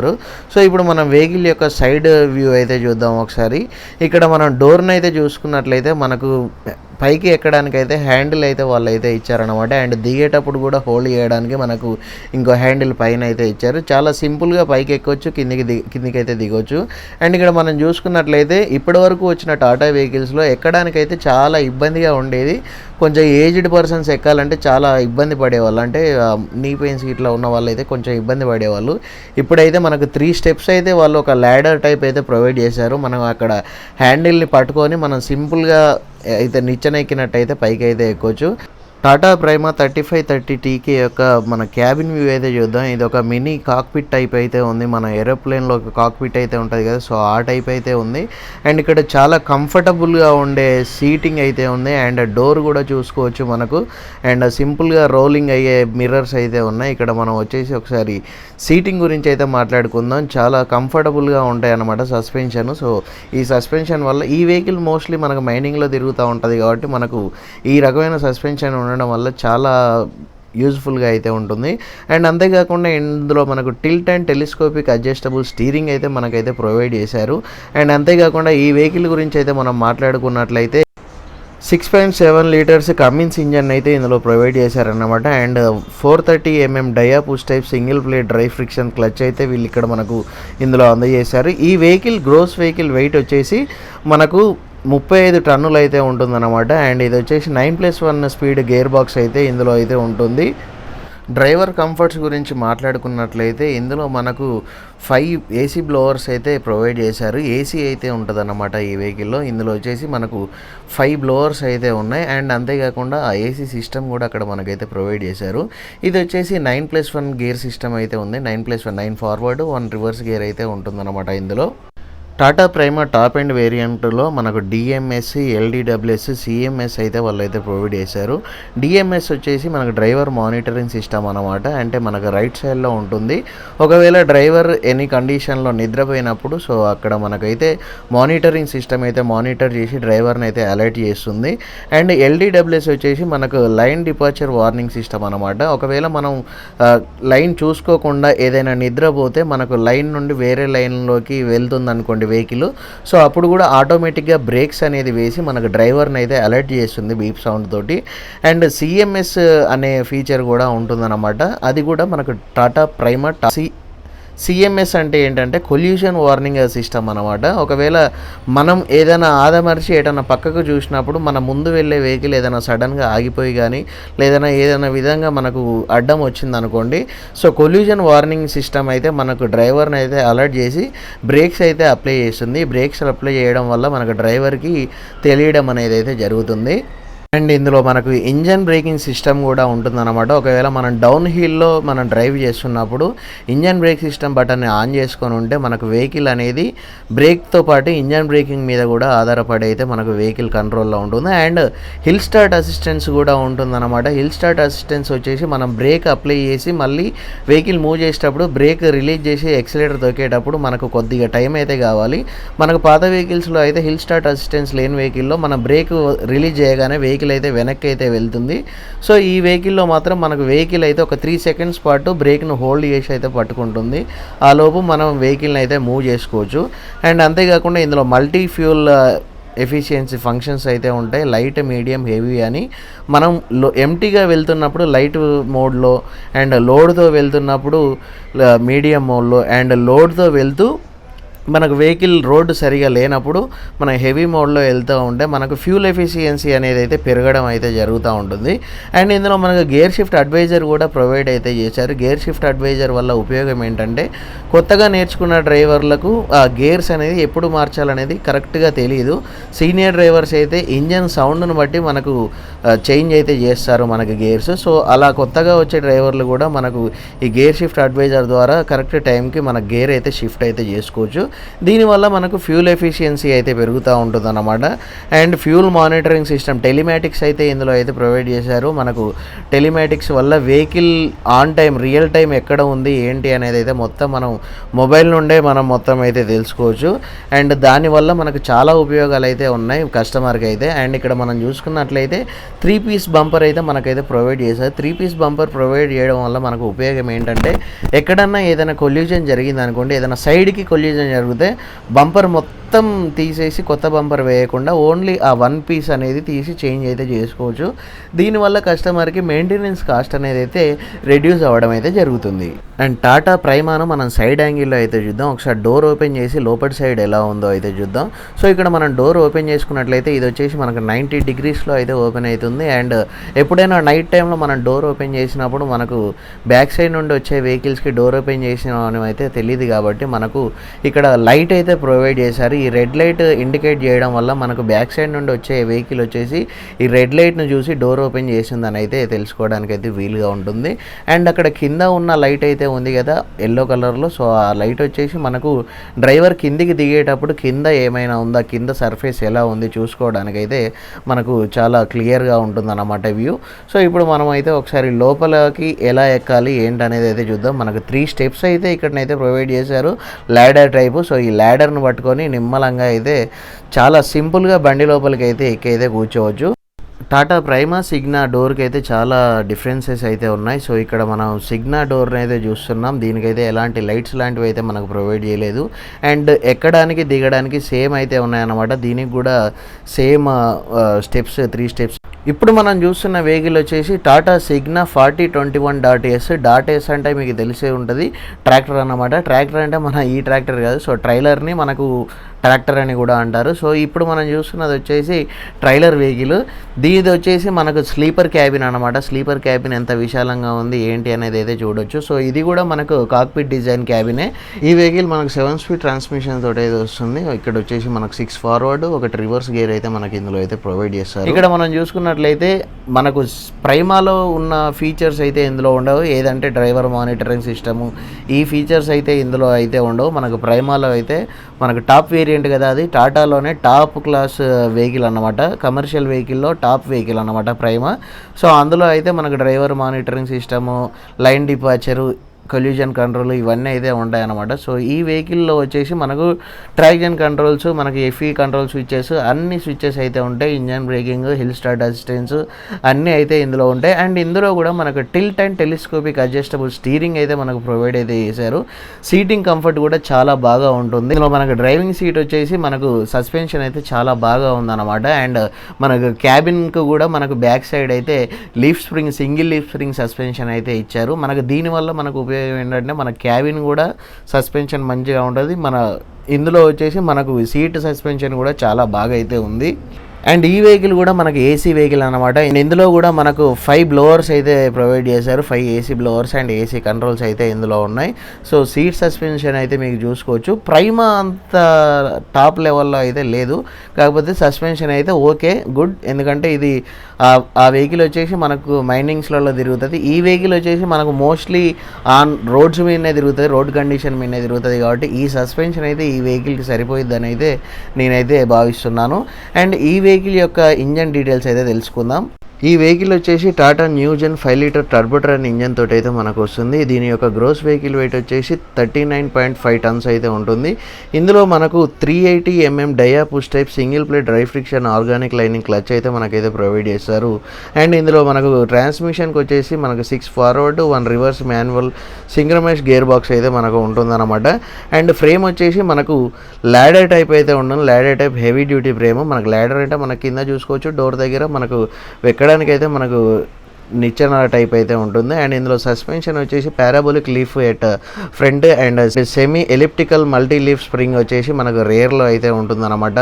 సో ఇప్పుడు మనం వెహికల్ యొక్క సైడ్ వ్యూ అయితే చూద్దాం ఒకసారి. ఇక్కడ మనం డోర్ని అయితే చూసుకున్నట్లయితే మనకు పైకి ఎక్కడానికి అయితే హ్యాండిల్ అయితే వాళ్ళు అయితే ఇచ్చారనమాట. అండ్ దిగేటప్పుడు కూడా హోల్డ్ చేయడానికి మనకు ఇంకో హ్యాండిల్ పైన అయితే ఇచ్చారు. చాలా సింపుల్గా పైకి ఎక్కొచ్చు, కిందికి అయితే దిగొచ్చు. అండ్ ఇక్కడ మనం చూసుకున్నట్లయితే ఇప్పటివరకు వచ్చిన టాటా వెహికల్స్లో ఎక్కడానికైతే చాలా ఇబ్బందిగా ఉండేది. కొంచెం ఏజ్డ్ పర్సన్స్ ఎక్కాలంటే చాలా ఇబ్బంది పడేవాళ్ళు, అంటే నీ పెయిన్స్ ఇట్లా ఉన్న వాళ్ళు అయితే కొంచెం ఇబ్బంది పడేవాళ్ళు. ఇప్పుడైతే మనకు 3 స్టెప్స్ అయితే వాళ్ళు ఒక ల్యాడర్ టైప్ అయితే ప్రొవైడ్ చేశారు. మనం అక్కడ హ్యాండిల్ని పట్టుకొని మనం సింపుల్గా అయితే నిచ్చెనెక్కినట్టయితే పైకి అయితే ఎక్కొచ్చు. టాటా ప్రైమా 3530 TK యొక్క మన క్యాబిన్ వ్యూ అయితే చూద్దాం. ఇది ఒక మినీ కాక్పిట్ టైప్ అయితే ఉంది. మన ఏరోప్లేన్లో ఒక కాక్పిట్ అయితే ఉంటుంది కదా, సో ఆ టైప్ అయితే ఉంది. అండ్ ఇక్కడ చాలా కంఫర్టబుల్గా ఉండే సీటింగ్ అయితే ఉంది. అండ్ డోర్ కూడా చూసుకోవచ్చు మనకు. అండ్ సింపుల్గా రోలింగ్ అయ్యే మిర్రర్స్ అయితే ఉన్నాయి. ఇక్కడ మనం వచ్చేసి ఒకసారి సీటింగ్ గురించి అయితే మాట్లాడుకుందాం. చాలా కంఫర్టబుల్గా ఉంటాయి అన్నమాట సస్పెన్షన్. సో ఈ సస్పెన్షన్ వల్ల ఈ వెహికల్ మోస్ట్లీ మనకు మైనింగ్లో తిరుగుతూ ఉంటుంది కాబట్టి మనకు ఈ రకమైన సస్పెన్షన్ ఉండడం వల్ల చాలా యూజ్ఫుల్గా అయితే ఉంటుంది. అండ్ అంతేకాకుండా ఇందులో మనకు tilt and telescopic adjustable steering అయితే మనకైతే ప్రొవైడ్ చేశారు. అండ్ అంతేకాకుండా ఈ వెహికల్ గురించి అయితే మనం మాట్లాడుకున్నట్లయితే 6.7 లీటర్స్ కమిన్స్ ఇంజన్ అయితే ఇందులో ప్రొవైడ్ చేశారన్నమాట. And 430 mm dia push type single plate dry friction clutch అయితే వీళ్ళు ఇక్కడ మనకు ఇందులో అందజేశారు. ఈ వెహికల్ గ్రోస్ వెహికల్ వెయిట్ వచ్చేసి మనకు 35 టన్నులు అయితే ఉంటుందన్నమాట. అండ్ ఇది వచ్చేసి 9+1 స్పీడ్ గేర్ బాక్స్ అయితే ఇందులో అయితే ఉంటుంది. డ్రైవర్ కంఫర్ట్స్ గురించి మాట్లాడుకున్నట్లయితే ఇందులో మనకు 5 ఏసీ బ్లోవర్స్ అయితే ప్రొవైడ్ చేశారు. ఏసీ అయితే ఉంటుందన్నమాట ఈ వెహికల్లో. ఇందులో వచ్చేసి మనకు 5 బ్లోవర్స్ అయితే ఉన్నాయి. అండ్ అంతేకాకుండా ఆ ఏసీ సిస్టమ్ కూడా అక్కడ మనకైతే ప్రొవైడ్ చేశారు. ఇది వచ్చేసి 9+1 గేర్ సిస్టమ్ అయితే ఉంది. 9+1 9 ఫార్వర్డ్ 1 రివర్స్ గేర్ అయితే ఉంటుందన్నమాట ఇందులో. టాటా ప్రైమా టాప్ అండ్ వేరియంట్లో మనకు డిఎంఎస్, ఎల్డిడబ్ల్యూఎస్, సిఎంఎస్ అయితే వాళ్ళు అయితే ప్రొవైడ్ చేశారు. డిఎంఎస్ వచ్చేసి మనకు డ్రైవర్ మానిటరింగ్ సిస్టమ్ అనమాట. అంటే మనకు రైట్ సైడ్లో ఉంటుంది. ఒకవేళ డ్రైవర్ ఎనీ కండిషన్లో నిద్రపోయినప్పుడు సో అక్కడ మనకైతే మానిటరింగ్ సిస్టమ్ అయితే మానిటర్ చేసి డ్రైవర్ని అయితే అలర్ట్ చేస్తుంది. అండ్ ఎల్డిడబ్ల్యూఎస్ వచ్చేసి మనకు లైన్ డిపార్చర్ వార్నింగ్ సిస్టమ్ అనమాట. ఒకవేళ మనం లైన్ చూసుకోకుండా ఏదైనా నిద్రపోతే మనకు లైన్ నుండి వేరే లైన్లోకి వెళ్తుంది అనుకోండి వెహికల్. సో అప్పుడు కూడా ఆటోమేటిక్గా బ్రేక్స్ అనేది వేసి మనకు డ్రైవర్ని అయితే అలర్ట్ చేస్తుంది బీప్ సౌండ్ తోటి. అండ్ సిఎంఎస్ అనే ఫీచర్ కూడా ఉంటుందన్నమాట. అది కూడా మనకు టాటా ప్రైమా సిఎంఎస్ అంటే ఏంటంటే కొల్యూషన్ వార్నింగ్ సిస్టమ్ అనమాట. ఒకవేళ మనం ఏదైనా ఆదమర్చి ఏదైనా పక్కకు చూసినప్పుడు మన ముందు వెళ్ళే వెహికల్ ఏదైనా సడన్గా ఆగిపోయి కానీ ఏదైనా విధంగా మనకు అడ్డం వచ్చిందనుకోండి, సో కొల్యూషన్ వార్నింగ్ సిస్టమ్ అయితే మనకు డ్రైవర్ని అయితే అలర్ట్ చేసి బ్రేక్స్ అయితే అప్లై చేస్తుంది. బ్రేక్స్ అప్లై చేయడం వల్ల మనకు డ్రైవర్కి తెలియడం అనేది అయితే జరుగుతుంది. అండ్ ఇందులో మనకు ఇంజన్ బ్రేకింగ్ సిస్టమ్ కూడా ఉంటుందన్నమాట. ఒకవేళ మనం డౌన్ హిల్లో మనం డ్రైవ్ చేస్తున్నప్పుడు ఇంజన్ బ్రేక్ సిస్టమ్ బటన్ని ఆన్ చేసుకొని ఉంటే మనకు వెహికల్ అనేది బ్రేక్తో పాటు ఇంజన్ బ్రేకింగ్ మీద కూడా ఆధారపడి అయితే మనకు వెహికల్ కంట్రోల్లో ఉంటుంది. అండ్ హిల్ స్టార్ట్ అసిస్టెన్స్ కూడా ఉంటుందన్నమాట. హిల్ స్టార్ట్ అసిస్టెన్స్ వచ్చేసి మనం బ్రేక్ అప్లై చేసి మళ్ళీ వెహికల్ మూవ్ చేసేటప్పుడు బ్రేక్ రిలీజ్ చేసి ఎక్సిలేటర్ తొక్కేటప్పుడు మనకు కొద్దిగా టైం అయితే కావాలి. మనకు పాత వెహికల్స్లో అయితే హిల్ స్టార్ట్ అసిస్టెన్స్ లేని వెహికల్లో మనం బ్రేక్ రిలీజ్ చేయగానే వెహికల్ అయితే వెనక్కి అయితే వెళ్తుంది. సో ఈ వెహికల్లో మాత్రం మనకు వెహికల్ అయితే ఒక 3 సెకండ్స్ పాటు బ్రేక్ను హోల్డ్ చేసి అయితే పట్టుకుంటుంది. ఆ లోపు మనం వెహికల్ని అయితే మూవ్ చేసుకోవచ్చు. అండ్ అంతేకాకుండా ఇందులో మల్టీ ఫ్యూల్ ఎఫిషియన్సీ ఫంక్షన్స్ అయితే ఉంటాయి. లైట్, మీడియం, హెవీ అని మనం ఎంటీగా వెళ్తున్నప్పుడు లైట్ మోడ్లో, అండ్ లోడ్తో వెళ్తున్నప్పుడు మీడియం మోడ్లో, అండ్ లోడ్తో వెళ్తూ మనకు వెహికల్ రోడ్డు సరిగా లేనప్పుడు మనం హెవీ మోడ్లో వెళ్తూ ఉంటే మనకు ఫ్యూల్ ఎఫిషియన్సీ అనేది అయితే పెరగడం అయితే జరుగుతూ ఉంటుంది. అండ్ ఇందులో మనకు గేర్ షిఫ్ట్ అడ్వైజర్ కూడా ప్రొవైడ్ అయితే చేశారు. గేర్ షిఫ్ట్ అడ్వైజర్ వల్ల ఉపయోగం ఏంటంటే కొత్తగా నేర్చుకున్న డ్రైవర్లకు ఆ గేర్స్ అనేది ఎప్పుడు మార్చాలనేది కరెక్ట్గా తెలియదు. సీనియర్ డ్రైవర్స్ అయితే ఇంజన్ సౌండ్ను బట్టి మనకు చేంజ్ అయితే చేస్తారు మనకి గేర్స్. సో అలా కొత్తగా వచ్చే డ్రైవర్లు కూడా మనకు ఈ గేర్ షిఫ్ట్ అడ్వైజర్ ద్వారా కరెక్ట్ టైంకి మన గేర్ అయితే షిఫ్ట్ అయితే చేసుకోవచ్చు. దీనివల్ల మనకు ఫ్యూల్ ఎఫిషియన్సీ అయితే పెరుగుతూ ఉంటుందన్నమాట. And fuel monitoring system telematics అయితే ఇందులో అయితే ప్రొవైడ్ చేశారు. మనకు టెలిమాటిక్స్ వల్ల vehicle on time real time ఎక్కడ ఉంది ఏంటి అనేది అయితే మొత్తం మనం మొబైల్ నుండే మనం మొత్తం అయితే తెలుసుకోవచ్చు. అండ్ దానివల్ల మనకు చాలా ఉపయోగాలు అయితే ఉన్నాయి కస్టమర్కి అయితే. అండ్ ఇక్కడ మనం చూసుకున్నట్లయితే 3 పీస్ బంపర్ అయితే మనకైతే ప్రొవైడ్ చేశారు. 3 పీస్ బంపర్ ప్రొవైడ్ చేయడం వల్ల మనకు ఉపయోగం ఏంటంటే ఎక్కడన్నా ఏదైనా కొల్యూజన్ జరిగింది అనుకోండి, ఏదైనా సైడ్కి కొల్యూజన్ జరిగితే బంపర్ మొత్తం తీసేసి కొత్త బంపర్ వేయకుండా ఓన్లీ ఆ 1 పీస్ అనేది తీసి చేంజ్ అయితే చేసుకోవచ్చు. దీనివల్ల కస్టమర్కి మెయింటెనెన్స్ కాస్ట్ అనేది అయితే రెడ్యూస్ అవ్వడం అయితే జరుగుతుంది. అండ్ టాటా ప్రైమాను మనం సైడ్ యాంగిల్లో అయితే చూద్దాం. ఒకసారి డోర్ ఓపెన్ చేసి లోపటి సైడ్ ఎలా ఉందో అయితే చూద్దాం. సో ఇక్కడ మనం డోర్ ఓపెన్ చేసుకున్నట్లయితే ఇది వచ్చేసి మనకు 90 డిగ్రీస్లో అయితే ఓపెన్ అవుతుంది. అండ్ ఎప్పుడైనా నైట్ టైంలో మనం డోర్ ఓపెన్ చేసినప్పుడు మనకు బ్యాక్ సైడ్ నుండి వచ్చే వెహికల్స్కి డోర్ ఓపెన్ చేసిన అయితే తెలియదు కాబట్టి మనకు ఇక్కడ లైట్ అయితే ప్రొవైడ్ చేశారు. ఈ రెడ్ లైట్ ఇండికేట్ చేయడం వల్ల మనకు బ్యాక్ సైడ్ నుండి వచ్చే వెహికల్ వచ్చేసి ఈ రెడ్ లైట్ను చూసి డోర్ ఓపెన్ చేసిందని అయితే తెలుసుకోవడానికి అయితే వీలుగా ఉంటుంది. అండ్ అక్కడ కింద ఉన్న లైట్ అయితే ఉంది కదా ఎల్లో కలర్లో, సో ఆ లైట్ వచ్చేసి మనకు డ్రైవర్ కిందికి దిగేటప్పుడు కింద ఏమైనా ఉందా, కింద సర్ఫేస్ ఎలా ఉంది చూసుకోవడానికి అయితే మనకు చాలా క్లియర్గా ఉంటుందన్నమాట వ్యూ. సో ఇప్పుడు మనం అయితే ఒకసారి లోపలికి ఎలా ఎక్కాలి ఏంటనేది అయితే చూద్దాం. మనకు 3 స్టెప్స్ అయితే ఇక్కడనైతే ప్రొవైడ్ చేశారు ల్యాడర్ టైపు. సో ఈ ల్యాడర్ను పట్టుకొని నిమ్మలంగా అయితే చాలా సింపుల్గా బండి లోపలికి అయితే ఎక్కి అయితే కూర్చోవచ్చు. టాటా ప్రైమా సిగ్నా డోర్కి అయితే చాలా డిఫరెన్సెస్ అయితే ఉన్నాయి. సో ఇక్కడ మనం సిగ్నా డోర్ని అయితే చూస్తున్నాం. దీనికైతే ఎలాంటి లైట్స్ లాంటివి అయితే మనకు ప్రొవైడ్ చేయలేదు. అండ్ ఎక్కడానికి దిగడానికి సేమ్ అయితే ఉన్నాయన్నమాట. దీనికి కూడా సేమ్ స్టెప్స్ 3 స్టెప్స్. ఇప్పుడు మనం చూస్తున్న వెహికల్ వచ్చేసి టాటా సిగ్నా 4021.S. .S అంటే మీకు తెలిసే ఉంటుంది, ట్రాక్టర్ అన్నమాట. ట్రాక్టర్ అంటే మన ఈ ట్రాక్టర్ కాదు. సో ట్రైలర్ని మనకు ట్రాక్టర్ అని కూడా అంటారు. సో ఇప్పుడు మనం చూస్తున్నది వచ్చేసి ట్రైలర్ వెహికల్. దీనిది వచ్చేసి మనకు స్లీపర్ క్యాబిన్ అనమాట. స్లీపర్ క్యాబిన్ ఎంత విశాలంగా ఉంది ఏంటి అనేది అయితే చూడొచ్చు. సో ఇది కూడా మనకు కాక్పిట్ డిజైన్ క్యాబినే. ఈ వెహికల్ మనకు 7 స్పీడ్ ట్రాన్స్మిషన్ తోటి అయితే వస్తుంది. ఇక్కడ వచ్చేసి మనకు 6 ఫార్వర్డ్ 1 రివర్స్ గేర్ అయితే మనకి ఇందులో అయితే ప్రొవైడ్ చేస్తారు. ఇక్కడ మనం చూసుకున్నట్లయితే మనకు ప్రైమాలో ఉన్న ఫీచర్స్ అయితే ఇందులో ఉండవు. ఏదంటే డ్రైవర్ మానిటరింగ్ సిస్టము, ఈ ఫీచర్స్ అయితే ఇందులో అయితే ఉండవు. మనకు ప్రైమాలో అయితే మనకు టాప్ వేరియంట్ కదా, అది టాటాలోనే టాప్ క్లాస్ వెహికల్ అన్నమాట. కమర్షియల్ వెహికల్లో టాప్ వెహికల్ అన్నమాట ప్రైమా. సో అందులో అయితే మనకు driver monitoring system, line డిపార్చరు, collusion control ఇవన్నీ అయితే ఉంటాయన్నమాట. సో ఈ వెహికల్లో వచ్చేసి మనకు ట్రాక్షన్ కంట్రోల్స్, మనకి ఎఫ్ఈ కంట్రోల్ స్విచ్చెస్, అన్ని స్విచ్చెస్ అయితే ఉంటాయి. Engine breaking, hill start assistance అన్నీ అయితే ఇందులో ఉంటాయి. అండ్ ఇందులో కూడా మనకు tilt and telescopic adjustable steering అయితే మనకు ప్రొవైడ్ అయితే చేశారు. సీటింగ్ కంఫర్ట్ కూడా చాలా బాగా ఉంటుంది. ఇందులో మనకు డ్రైవింగ్ సీట్ వచ్చేసి మనకు సస్పెన్షన్ అయితే చాలా బాగా ఉందన్నమాట. అండ్ మనకు క్యాబిన్కు కూడా మనకు బ్యాక్ సైడ్ అయితే leaf spring, single leaf spring suspension అయితే ఇచ్చారు. మనకు దీనివల్ల మనకు ఉపయోగం ఏంటంటే మన క్యాబిన్ కూడా సస్పెన్షన్ మంచిగా ఉంటుంది. మన ఇందులో వచ్చేసి మనకు సీట్ సస్పెన్షన్ కూడా చాలా బాగా అయితే ఉంది. అండ్ ఈ వెహికల్ కూడా మనకి ఏసీ వెహికల్ అనమాట. ఇందులో కూడా మనకు 5 బ్లోవర్స్ అయితే ప్రొవైడ్ చేశారు. 5 AC blowers and AC controls అయితే ఇందులో ఉన్నాయి. సో సీట్ సస్పెన్షన్ అయితే మీకు చూసుకోవచ్చు. ప్రైమా అంత టాప్ లెవెల్లో అయితే లేదు, కాకపోతే సస్పెన్షన్ అయితే ఓకే, గుడ్. ఎందుకంటే ఇది ఆ వెహికల్ వచ్చేసి మనకు మైనింగ్స్లలో తిరుగుతుంది. ఈ వెహికల్ వచ్చేసి మనకు మోస్ట్లీ ఆన్ రోడ్స్ మీదనే తిరుగుతుంది, రోడ్ కండిషన్ మీదనే తిరుగుతుంది. కాబట్టి ఈ సస్పెన్షన్ అయితే ఈ వెహికల్కి సరిపోయిద్దని అయితే నేనైతే భావిస్తున్నాను. అండ్ ఈ వెహికల్ యొక్క ఇంజన్ డీటెయిల్స్ అయితే తెలుసుకుందాం. ఈ వెహికల్ వచ్చేసి టాటా న్యూజెన్ 5 లీటర్ టర్బోట్రాన్ ఇంజన్ తోటి అయితే మనకు వస్తుంది. దీని యొక్క గ్రోస్ వెహికల్ వెయిట్ వచ్చేసి 39.5 టన్స్ అయితే ఉంటుంది. ఇందులో మనకు 380 mm dia push type single plate dry friction organic lining clutch అయితే మనకైతే ప్రొవైడ్ చేస్తారు. అండ్ ఇందులో మనకు ట్రాన్స్మిషన్కి వచ్చేసి మనకు 6 forward 1 reverse manual synchromesh gear box అయితే మనకు ఉంటుందన్నమాట. అండ్ ఫ్రేమ్ వచ్చేసి మనకు ల్యాడర్ టైప్ అయితే ఉంటుంది. Ladder type heavy duty frame. మనకు ల్యాడర్ అంటే మనకి కింద చూసుకోవచ్చు, డోర్ దగ్గర మనకు ఎక్కడానికైతే మనకు నిచ్చెన టైప్ అయితే ఉంటుంది. అండ్ ఇందులో సస్పెన్షన్ వచ్చేసి parabolic leaf at front and semi elliptical multi leaf spring వచ్చేసి మనకు రేర్లో అయితే ఉంటుందన్నమాట.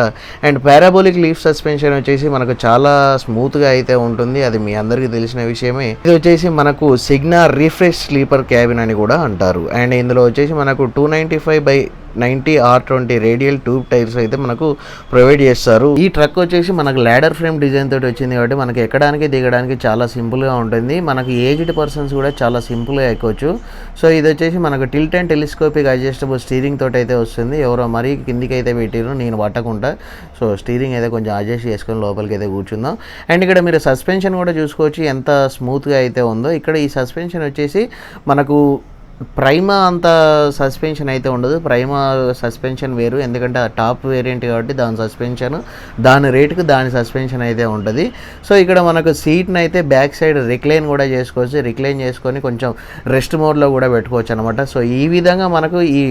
అండ్ పారాబోలిక్ లీఫ్ సస్పెన్షన్ వచ్చేసి మనకు చాలా స్మూత్గా అయితే ఉంటుంది, అది మీ అందరికీ తెలిసిన విషయమే. ఇది వచ్చేసి మనకు సిగ్నా రిఫ్రెష్ స్లీపర్ క్యాబిన్ అని కూడా అంటారు. అండ్ ఇందులో వచ్చేసి మనకు 295/90 R20 రేడియల్ ట్యూబ్ టైర్స్ అయితే మనకు ప్రొవైడ్ చేస్తారు. ఈ ట్రక్ వచ్చేసి మనకు ల్యాడర్ ఫ్రేమ్ డిజైన్ తోటి వచ్చింది కాబట్టి మనకి ఎక్కడానికి దిగడానికి చాలా సింపుల్గా ఉంటుంది. మనకి ఏజ్డ్ పర్సన్స్ కూడా చాలా సింపుల్గా ఎక్కొచ్చు. సో ఇది వచ్చేసి మనకు tilt and telescopic adjustable steering తోటి అయితే వస్తుంది. ఎవరో మరీ కిందికి అయితే పెట్టిరు, నేను పట్టకుండా. సో స్టీరింగ్ అయితే కొంచెం అడ్జస్ట్ చేసుకొని లోపలికి అయితే కూర్చుందాం. అండ్ ఇక్కడ మీరు సస్పెన్షన్ కూడా చూసుకోవచ్చు ఎంత స్మూత్గా అయితే ఉందో. ఇక్కడ ఈ సస్పెన్షన్ వచ్చేసి మనకు ప్రైమా అంత సస్పెన్షన్ అయితే ఉండదు. ప్రైమా సస్పెన్షన్ వేరు, ఎందుకంటే టాప్ వేరియంట్ కాబట్టి దాని సస్పెన్షన్ దాని రేటుకు దాని సస్పెన్షన్ అయితే ఉంటుంది. సో ఇక్కడ మనకు సీట్ని అయితే బ్యాక్ సైడ్ రిక్లైన్ కూడా చేసుకోవచ్చు. రిక్లైన్ చేసుకొని కొంచెం రెస్ట్ మోడ్లో కూడా పెట్టుకోవచ్చు అనమాట. సో ఈ విధంగా మనకు ఈ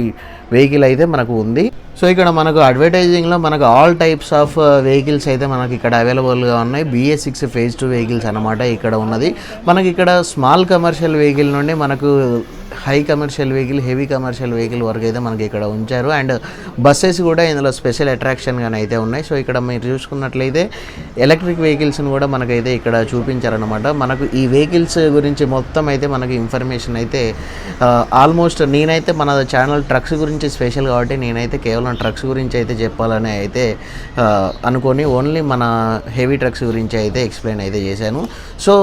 వెహికల్ అయితే మనకు ఉంది. సో ఇక్కడ మనకు అడ్వర్టైజింగ్లో మనకు ఆల్ టైప్స్ ఆఫ్ వెహికల్స్ అయితే మనకి ఇక్కడ అవైలబుల్గా ఉన్నాయి. BS6 phase 2 వెహికల్స్ అనమాట ఇక్కడ ఉన్నది. మనకి ఇక్కడ స్మాల్ కమర్షియల్ వెహికల్ నుండి మనకు high commercial vehicle, heavy commercial vehicle వరకు అయితే మనకి ఇక్కడ ఉంచారు. అండ్ బస్సెస్ కూడా ఇందులో స్పెషల్ అట్రాక్షన్గానే అయితే ఉన్నాయి. సో ఇక్కడ మీరు చూసుకున్నట్లయితే ఎలక్ట్రిక్ వెహికల్స్ని కూడా మనకైతే ఇక్కడ చూపించారనమాట. మనకు ఈ వెహికల్స్ గురించి మొత్తం అయితే మనకి ఇన్ఫర్మేషన్ అయితే ఆల్మోస్ట్ నేనైతే మన ఛానల్ ట్రక్స్ గురించి స్పెషల్ కాబట్టి నేనైతే కేవలం ట్రక్స్ గురించి అయితే చెప్పాలని అయితే అనుకొని ఓన్లీ మన హెవీ ట్రక్స్ గురించి అయితే ఎక్స్ప్లెయిన్ అయితే చేశాను. సో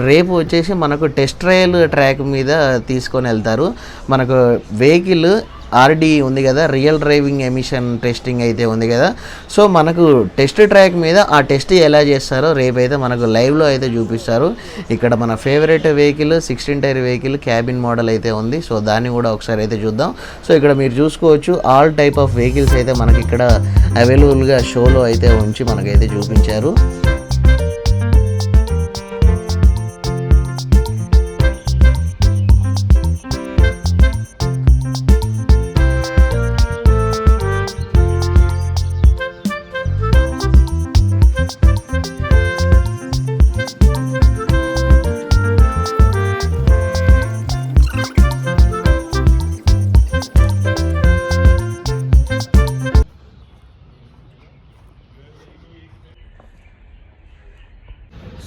రేపు వచ్చేసి మనకు టెస్ట్ ట్రయల్ ట్రాక్ మీద తీసుకొని వెళ్తారు. మనకు వెహికల్ RD ఉంది కదా, రియల్ డ్రైవింగ్ ఎమిషన్ టెస్టింగ్ అయితే ఉంది కదా. సో మనకు టెస్ట్ ట్రాక్ మీద ఆ టెస్ట్ ఎలా చేస్తారో రేపైతే మనకు లైవ్లో అయితే చూపిస్తారు. ఇక్కడ మన favourite vehicle 16 tyre vehicle cabin model అయితే ఉంది. సో దాన్ని కూడా ఒకసారి అయితే చూద్దాం. సో ఇక్కడ మీరు చూసుకోవచ్చు ఆల్ టైప్ ఆఫ్ వెహికల్స్ అయితే మనకి ఇక్కడ అవైలబుల్గా షోలో అయితే ఉంచి మనకైతే చూపించారు.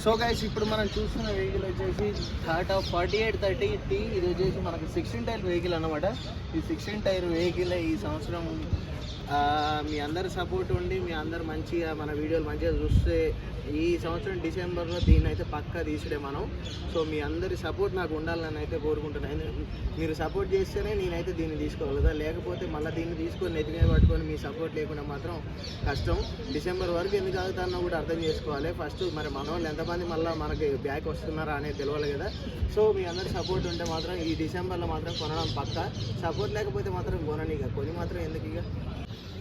సో గైస్ ఇప్పుడు మనం చూస్తున్న వెహికల్ వచ్చేసి టాటా 4830T. ఇది వచ్చేసి మనకు 16 టైర్ వెహికల్ అన్నమాట. ఈ 16 టైర్ వెహికల్ ఈ సంవత్సరం మీ అందరి సపోర్ట్ ఉండి మీ అందరు మంచిగా మన వీడియోలు మంచిగా చూస్తే ఈ సంవత్సరం డిసెంబర్లో దీన్ని అయితే పక్కా తీసుడే మనం. సో మీ అందరి సపోర్ట్ నాకు ఉండాలని అయితే కోరుకుంటున్నాను. మీరు సపోర్ట్ చేస్తేనే నేనైతే దీన్ని తీసుకోగలుగుతా, లేకపోతే మళ్ళీ దీన్ని తీసుకొని నెత్తి మీద పట్టుకొని మీ సపోర్ట్ లేకుండా మాత్రం కష్టం. డిసెంబర్ వరకు ఎందుకు ఆగుతానో కూడా అర్థం చేసుకోవాలి. ఫస్ట్ మరి మన వాళ్ళు ఎంతమంది మళ్ళీ మనకి బ్యాక్ వస్తున్నారా అనేది తెలియాలి కదా. సో మీ అందరి సపోర్ట్ ఉంటే మాత్రం ఈ డిసెంబర్లో మాత్రం కొనడం పక్కా. సపోర్ట్ లేకపోతే మాత్రం కొనని, ఇక కొని మాత్రం ఎందుకు ఇక.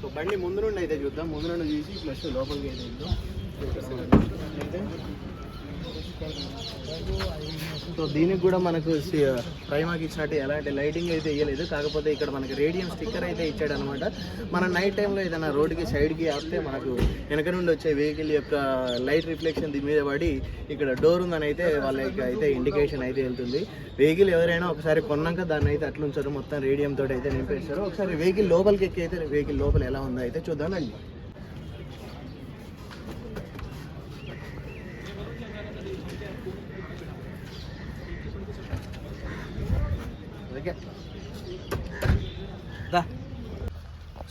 సో బండి ముందు నుండి అయితే చూద్దాం, ముందు నుండి చూసి ప్లస్ లోపలికి అయితే చూద్దాం. సో దీనికి కూడా మనకు ప్రైమాకి ఇచ్చినట్టు ఎలాంటి లైటింగ్ అయితే ఇవ్వలేదు, కాకపోతే ఇక్కడ మనకి రేడియం స్టిక్కర్ అయితే ఇచ్చాడు అనమాట. మన నైట్ టైంలో ఏదైనా రోడ్డుకి సైడ్కి ఆపితే మనకు వెనక నుండి వచ్చే వెహికల్ యొక్క లైట్ రిఫ్లెక్షన్ దీని మీద పడి ఇక్కడ డోర్ ఉందని అయితే వాళ్ళకి అయితే ఇండికేషన్ అయితే వెళ్తుంది. వెహికల్ ఎవరైనా ఒకసారి కొన్నాక దాన్ని అయితే అట్లా ఉంచారు, మొత్తం రేడియం తోటి అయితే నింపేస్తారు. ఒకసారి వెహికల్ లోపలికి ఎక్కి అయితే వెహికల్ లోపల ఎలా ఉందో అయితే చూద్దామండి.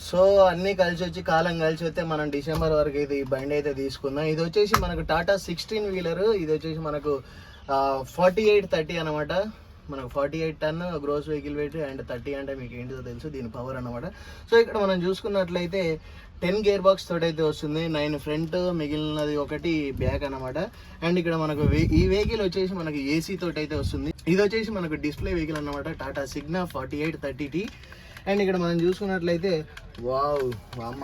సో అన్నీ కలిసి వచ్చి కాలం కలిసి వస్తే మనం డిసెంబర్ వరకు అయితే ఈ బండి అయితే తీసుకుందాం. ఇది వచ్చేసి మనకు టాటా 16 వీలర్. ఇది వచ్చేసి మనకు 4830 అనమాట. మనకు 48 టన్ గ్రోస్ వెహికల్ వెయిట్ అండ్ 30 అంటే మీకు ఏంటిదో తెలుసు దీని పవర్ అనమాట. సో ఇక్కడ మనం చూసుకున్నట్లయితే 10 గేర్ బాక్స్ తోటి అయితే వస్తుంది, 9 ఫ్రంట్, మిగిలినది ఒకటి బ్యాక్ అనమాట. అండ్ ఇక్కడ మనకు ఈ వెహికల్ వచ్చేసి మనకి ఏసీ తోటి అయితే వస్తుంది. ఇది వచ్చేసి మనకు డిస్ప్లే వెహికల్ అనమాట, టాటా సిగ్నా 4830T. అండ్ ఇక్కడ మనం చూసుకున్నట్లయితే వావ్ అమ్మ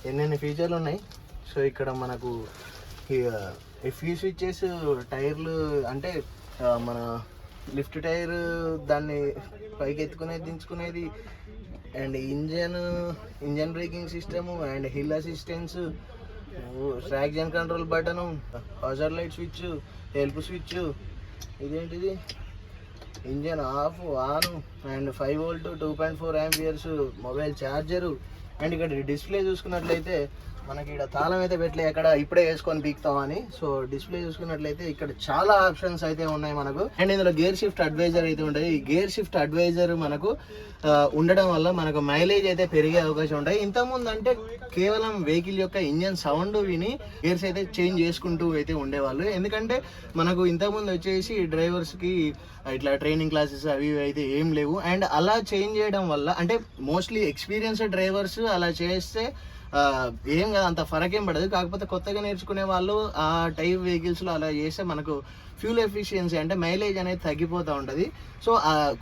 ఎన్నెన్ని ఫీచర్లు ఉన్నాయి. సో ఇక్కడ మనకు ఫ్యూ స్విచ్చెస్, టైర్లు అంటే మన లిఫ్ట్ టైర్, దాన్ని పైకి ఎత్తుకునేది దించుకునేది, and engine braking system, and hill assistance, traction control button, hazard light switch, help switch, ఇదేంటిది engine off on, and 5 volt 2.4 amperes mobile charger. And ఇక్కడ డిస్ప్లే చూసుకున్నట్లయితే మనకి ఇక్కడ తాళం అయితే పెట్టలే, ఎక్కడ ఇప్పుడే వేసుకొని పీక్తామని. సో డిస్ప్లే చూసుకున్నట్లయితే ఇక్కడ చాలా ఆప్షన్స్ అయితే ఉన్నాయి మనకు. అండ్ ఇందులో గేర్ షిఫ్ట్ అడ్వైజర్ అయితే ఉంటుంది. ఈ గేర్ షిఫ్ట్ అడ్వైజర్ మనకు ఉండడం వల్ల మనకు మైలేజ్ అయితే పెరిగే అవకాశం ఉంటాయి. ఇంతకుముందు అంటే కేవలం వెహికల్ యొక్క ఇంజన్ సౌండ్ విని గేర్స్ అయితే చేంజ్ చేసుకుంటూ అయితే ఉండేవాళ్ళు. ఎందుకంటే మనకు ఇంతకుముందు వచ్చేసి డ్రైవర్స్కి ఇట్లా ట్రైనింగ్ క్లాసెస్ అవి అయితే ఏం లేవు. అండ్ అలా చేంజ్ చేయడం వల్ల అంటే మోస్ట్లీ ఎక్స్పీరియన్స్డ్ డ్రైవర్స్ అలా చేస్తే ఏం కదా అంత ఫరక్ ఏం పడదు. కాకపోతే కొత్తగా నేర్చుకునే వాళ్ళు ఆ టైప్ వెహికల్స్లో అలా చేస్తే మనకు ఫ్యూల్ ఎఫిషియన్సీ అంటే మైలేజ్ అనేది తగ్గిపోతూ ఉంటుంది. సో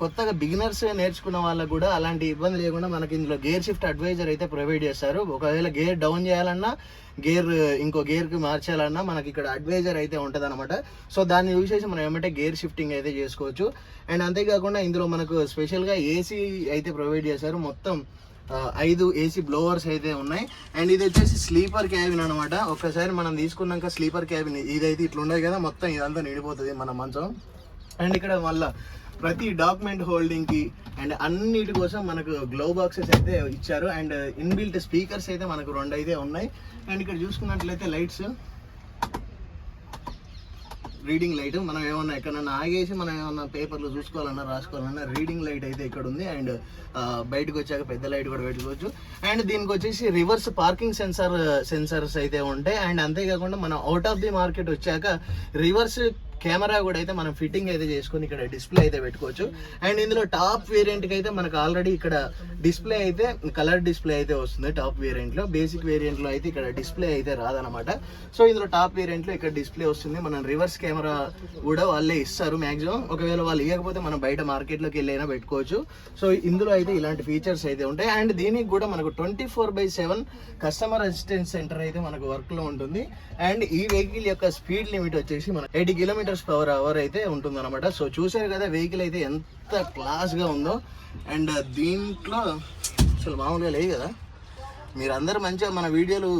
కొత్తగా బిగినర్స్ నేర్చుకున్న వాళ్ళకు కూడా అలాంటి ఇబ్బంది లేకుండా మనకి ఇందులో గేర్ షిఫ్ట్ అడ్వైజర్ అయితే ప్రొవైడ్ చేస్తారు. ఒకవేళ గేర్ డౌన్ చేయాలన్నా, గేర్ ఇంకో గేర్కి మార్చాలన్నా మనకి ఇక్కడ అడ్వైజర్ అయితే ఉంటుంది అనమాట. సో దాన్ని చూసేసి మనం ఏమంటే గేర్ షిఫ్టింగ్ అయితే చేసుకోవచ్చు. అండ్ అంతేకాకుండా ఇందులో మనకు స్పెషల్గా ఏసీ అయితే ప్రొవైడ్ చేశారు. మొత్తం 5 ఏసీ బ్లోవర్స్ అయితే ఉన్నాయి. అండ్ ఇది వచ్చేసి స్లీపర్ క్యాబిన్ అనమాట. ఒక్కసారి మనం తీసుకున్నాక స్లీపర్ క్యాబిన్ ఇదైతే ఇట్లా ఉండదు కదా, మొత్తం ఇదంతా నిండిపోతుంది మన మంచం. అండ్ ఇక్కడ మళ్ళీ ప్రతి డాక్యుమెంట్ హోల్డింగ్కి అండ్ అన్నిటి కోసం మనకు గ్లో బాక్సెస్ అయితే ఇచ్చారు. అండ్ ఇన్బిల్ట్ స్పీకర్స్ అయితే మనకు 2 అయితే ఉన్నాయి. అండ్ ఇక్కడ చూసుకున్నట్లయితే లైట్స్, రీడింగ్ లైట్, మనం ఏమన్నా ఎక్కడన్నా ఆగేసి మనం ఏమన్నా పేపర్లు చూసుకోవాలన్నా రాసుకోవాలన్నా రీడింగ్ లైట్ అయితే ఇక్కడ ఉంది. అండ్ బయటకు వచ్చాక పెద్ద లైట్ కూడా పెట్టుకోవచ్చు. అండ్ దీనికి వచ్చేసి రివర్స్ పార్కింగ్ సెన్సర్స్ అయితే ఉంటాయి. అండ్ అంతేకాకుండా మనం అవుట్ ఆఫ్ ది మార్కెట్ వచ్చాక రివర్స్ కెమెరా కూడా అయితే మనం ఫిట్టింగ్ అయితే చేసుకొని ఇక్కడ డిస్ప్లే అయితే పెట్టుకోవచ్చు. అండ్ ఇందులో టాప్ వేరియంట్కి అయితే మనకు ఆల్రెడీ ఇక్కడ డిస్ప్లే అయితే కలర్ డిస్ప్లే అయితే వస్తుంది టాప్ వేరియంట్లో. బేసిక్ వేరియంట్లో అయితే ఇక్కడ డిస్ప్లే అయితే రాదనమాట. సో ఇందులో టాప్ వేరియంట్లో ఇక్కడ డిస్ప్లే వస్తుంది. మనం రివర్స్ కెమెరా కూడా వాళ్ళే ఇస్తారు మ్యాక్సిమం. ఒకవేళ వాళ్ళు ఇవ్వకపోతే మనం బయట మార్కెట్లోకి వెళ్ళైనా పెట్టుకోవచ్చు. సో ఇందులో అయితే ఇలాంటి ఫీచర్స్ అయితే ఉంటాయి. అండ్ దీనికి కూడా మనకు 24/7 కస్టమర్ అసిస్టెంట్ సెంటర్ అయితే మనకు వర్క్లో ఉంటుంది. అండ్ ఈ వెహికల్ యొక్క స్పీడ్ లిమిట్ వచ్చేసి మన 80 km/h అయితే ఉంటుంది అనమాట. సో చూసారు కదా వెహికల్ అయితే ఎంత క్లాస్గా ఉందో. అండ్ దీంట్లో అసలు మామూలుగా లేదు కదా. మీరు అందరూ మంచిగా మన వీడియోలు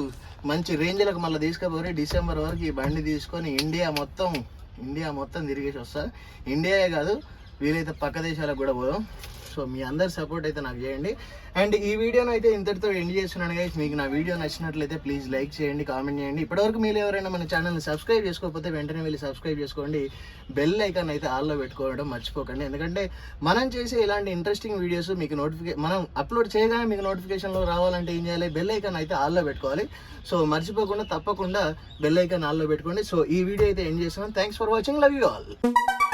మంచి రేంజ్లకు మళ్ళీ తీసుకుపోయి డిసెంబర్ వరకు ఈ బండి తీసుకొని ఇండియా మొత్తం తిరిగేసి వస్తా. ఇండియాయే కాదు, వీలైతే పక్క దేశాలకు కూడా పోదాం. సో మీ అందరి సపోర్ట్ అయితే నాకు చేయండి. అండ్ ఈ వీడియోను అయితే ఇంతటితో ఎండ్ చేస్తున్నాను గైస్. మీకు నా వీడియో నచ్చినట్లయితే ప్లీజ్ లైక్ చేయండి, కామెంట్ చేయండి. ఇప్పటివరకు మీరు ఎవరైనా మన ఛానల్ని సబ్స్క్రైబ్ చేసుకోకపోతే వెంటనే వెళ్ళి సబ్స్క్రైబ్ చేసుకోండి. బెల్ ఐకాన్ అయితే ఆల్లో పెట్టుకోవడం మర్చిపోకండి. ఎందుకంటే మనం చేసే ఇలాంటి ఇంట్రెస్టింగ్ వీడియోస్ మీకు మనం అప్లోడ్ చేయగానే మీకు నోటిఫికేషన్లో రావాలంటే ఏం చేయాలి, బెల్ ఐకాన్ అయితే ఆల్లో పెట్టుకోవాలి. సో మర్చిపోకుండా తప్పకుండా బెల్ ఐకాన్ ఆల్లో పెట్టుకోండి. సో ఈ వీడియో అయితే ఎండ్ చేస్తున్నాను. Thanks for watching. Love you all.